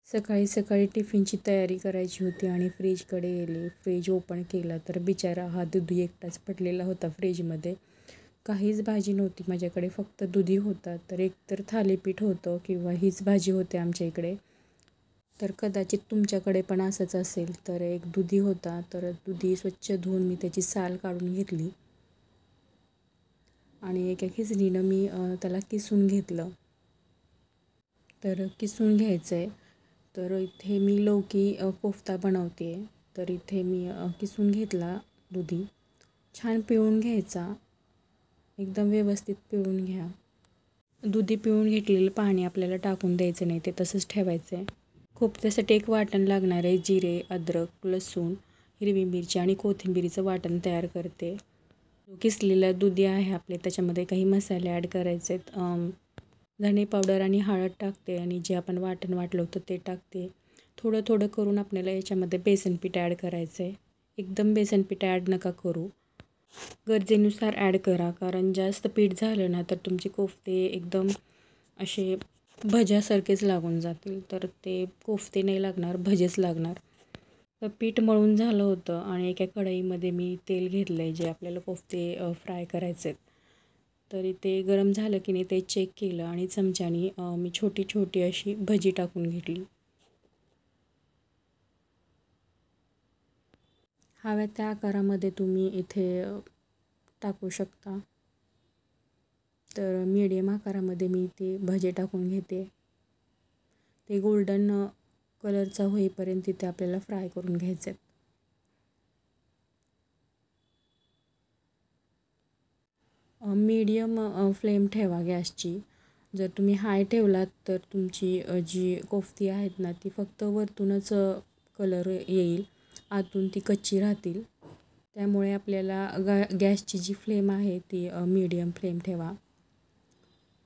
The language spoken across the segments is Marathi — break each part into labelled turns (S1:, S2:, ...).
S1: सकाळी सकाळी टिफिनची तयारी करायची होती आणि फ्रीजकडे गेले. फ्रीज ओपन केला तर बिचारा हा दुधी एकटाच पडलेला होता फ्रीजमध्ये. काहीच भाजी नव्हती माझ्याकडे, फक्त दुधी होता. तर एकतर थालीपीठ होतं किंवा हीच भाजी होते आमच्या इकडे. तर कदाचित तुमच्याकडे पण असंच असेल. तर एक दुधी होता, तर दुधी स्वच्छ धुवून मी त्याची साल काढून घेतली आणि एका खिसणीनं मी त्याला किसून घेतलं. तर किसून घ्यायचं आहे. तर इथे मी लौकी कोफ्ता बनवते. तर इथे मी किसून घेतला दुधी. छान पिळून घ्यायचा, एकदम व्यवस्थित पिळून घ्या. दुधी पिळून घेतलेलं पाणी आपल्याला टाकून द्यायचं नाही, ते तसंच ठेवायचं आहे. कोफ्त्यासाठी एक वाटण लागणार आहे. जिरे, अद्रक, लसूण, हिरवी मिरची आणि कोथिंबीरीचं वाटण तयार करते. किसलेला दुधी आहे आपले, त्याच्यामध्ये काही मसाले ॲड करायचे आहेत. धणे पावडर आणि हळद टाकते आणि जे आपण वाटण वाटलं होतं ते टाकते. थोडं थोडं करून आपल्याला याच्यामध्ये बेसन पीठ ॲड करायचं आहे. एकदम बेसन पीठ ॲड नका करू, गरजेनुसार ॲड करा. कारण जास्त पीठ झालं ना तर तुमचे कोफ्ते एकदम असे भज्यासारखेच लागून जातील. तर ते कोफ्ते नाही लागणार, भजेच लागणार. तर पीठ मळून झालं होतं आणि एका कढईमध्ये मी तेल घेतलं आहे, जे आपल्याला कोफ्ते फ्राय करायचे आहेत. तरी ते गरम झालं की नाही ते चेक केलं आणि चमच्याने मी छोटी छोटी अशी भजी टाकून घेतली. हव्या त्या आकारामध्ये तुम्ही इथे टाकू शकता. तर मीडियम आकारामध्ये मी ते भजे टाकून घेते. ते गोल्डन कलरचा होईपर्यंत तिथे आपल्याला फ्राय करून घ्यायचे आहेत. मीडियम फ्लेम ठेवा गॅसची. जर तुम्ही हाय ठेवलात तर तुमची जी कोफ्ती आहेत ना ती फक्त वरतूनच कलर येईल, आतून ती कच्ची राहतील. त्यामुळे आपल्याला गॅसची जी फ्लेम आहे ती मीडियम फ्लेम ठेवा.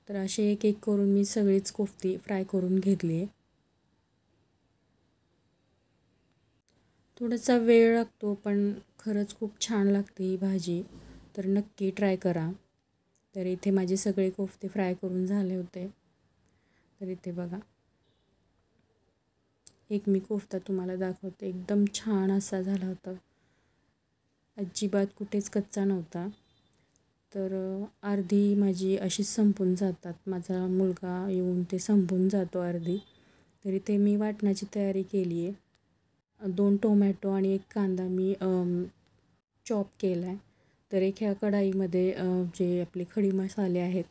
S1: तर असे एक एक करून मी सगळीच कोफ्ती फ्राय करून घेतली आहे. थोडासा वेळ लागतो पण खरंच खूप छान लागते ही भाजी. तर नक्की ट्राय करा. तर इथे माझे सगळे कोफ्ते फ्राय करून झाले होते. तर इथे बघा, एक मी कोफ्ता तुम्हाला दाखवते. एकदम छान असा झाला होता, अजिबात कुठेच कच्चा नव्हता. तर अर्धी माझी अशीच संपून जातात. माझा मुलगा येऊन ते संपून जातो अर्धी. तरी ते मी वाटणाची तयारी केली आहे. 2 टोमॅटो आणि 1 कांदा मी चॉप केला आहे. तर एक ह्या कढाईमध्ये जे आपले खडी मसाले आहेत,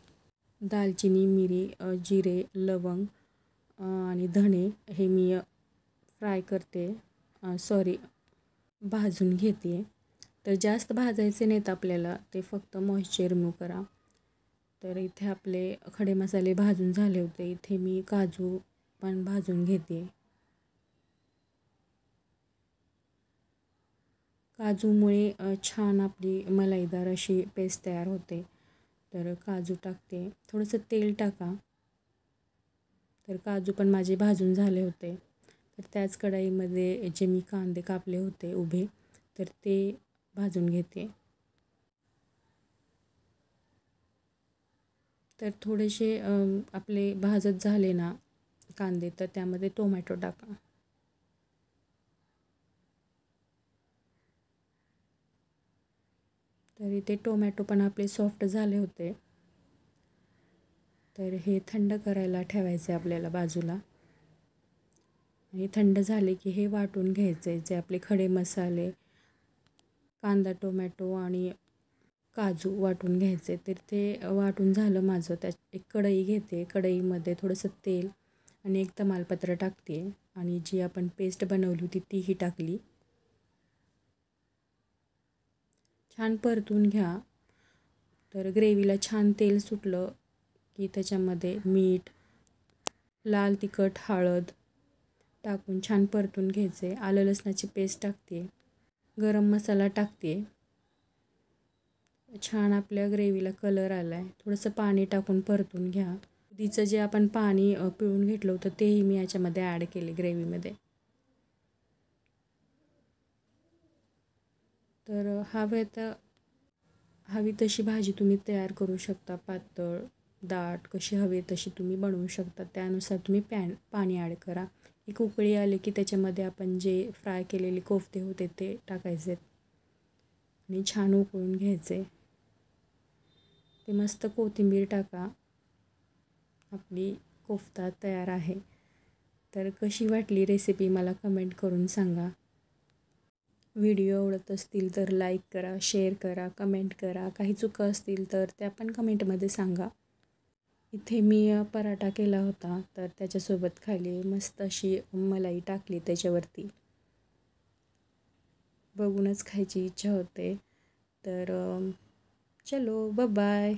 S1: दालचिनी, मिरी, जिरे, लवंग आणि धणे हे मी फ्राय करते, भाजून घेते. तर जास्त भाजायचे नाहीत आपल्याला, ते फक्त मॉइश्चर रिमूव्ह करा. तर इथे आपले खडे मसाले भाजून झाले होते. इथे मी काजू पण भाजून घेते. काजूमुळे छान आपली मलाईदार अशी पेस्ट तयार होते. तर काजू टाकते, थोडंसं तेल टाका. तर काजू पण माझे भाजून झाले होते. तर त्याच कढईमध्ये जे मी कांदे कापले होते उभे, तर ते भाजून घेते. तर थोडेसे आपले भाजत झाले ना कांदे, तर त्यामध्ये टोमॅटो टाका. तर इथे टोमॅटो पण आपले सॉफ्ट झाले होते. तर हे थंड करायला ठेवायचे आपल्याला बाजूला. आणि थंड झाले की हे वाटून घ्यायचे, जे आपले खडे मसाले, कांदा, टोमॅटो आणि काजू वाटून घ्यायचे. तर ते वाटून झालं माझं. त्यात एक कढई घेते, कढईमध्ये थोडंसं तेल आणि एक तमालपत्र टाकते आणि जी आपण पेस्ट बनवली होती तीही टाकली. छान परतून घ्या. तर ग्रेव्हीला छान तेल सुटलं की त्याच्यामध्ये मीठ, लाल तिखट, हळद टाकून छान परतून घ्यायचे. आलं लसणाची पेस्ट टाकते, गरम मसाला टाकते. छान आपल्या ग्रेव्हीला कलर आला आहे. थोडंसं पाणी टाकून परतून घ्या. दुधीचं जे आपण पाणी पिळून घेतलं होतं तेही मी याच्यामध्ये ॲड केले ग्रेव्हीमध्ये. तर हवी तशी भाजी तुम्ही तयार करू शकता. पातळ, दाट कशी हवी तशी तुम्ही बनवू शकता. त्यानुसार तुम्ही पाणी ॲड करा एक उकळी आली की त्याच्यामध्ये आपण जे फ्राय केलेले कोफ्ते होते ते टाकायचे आणि छान उकळून घ्यायचे. ते मस्त कोथिंबीर टाका. आपली कोफ्ता तयार आहे. तर कशी वाटली रेसिपी मला कमेंट करून सांगा. व्हिडिओ आवडत असतील तर लाईक करा, शेअर करा, कमेंट करा. काही चुका असतील तर त्या पण कमेंटमध्ये सांगा. इथे मी पराठा केला होता तर त्याच्यासोबत खाली मस्त अशी मलाई टाकली त्याच्यावरती. बघूनच खायची इच्छा होते. तर चलो बाय.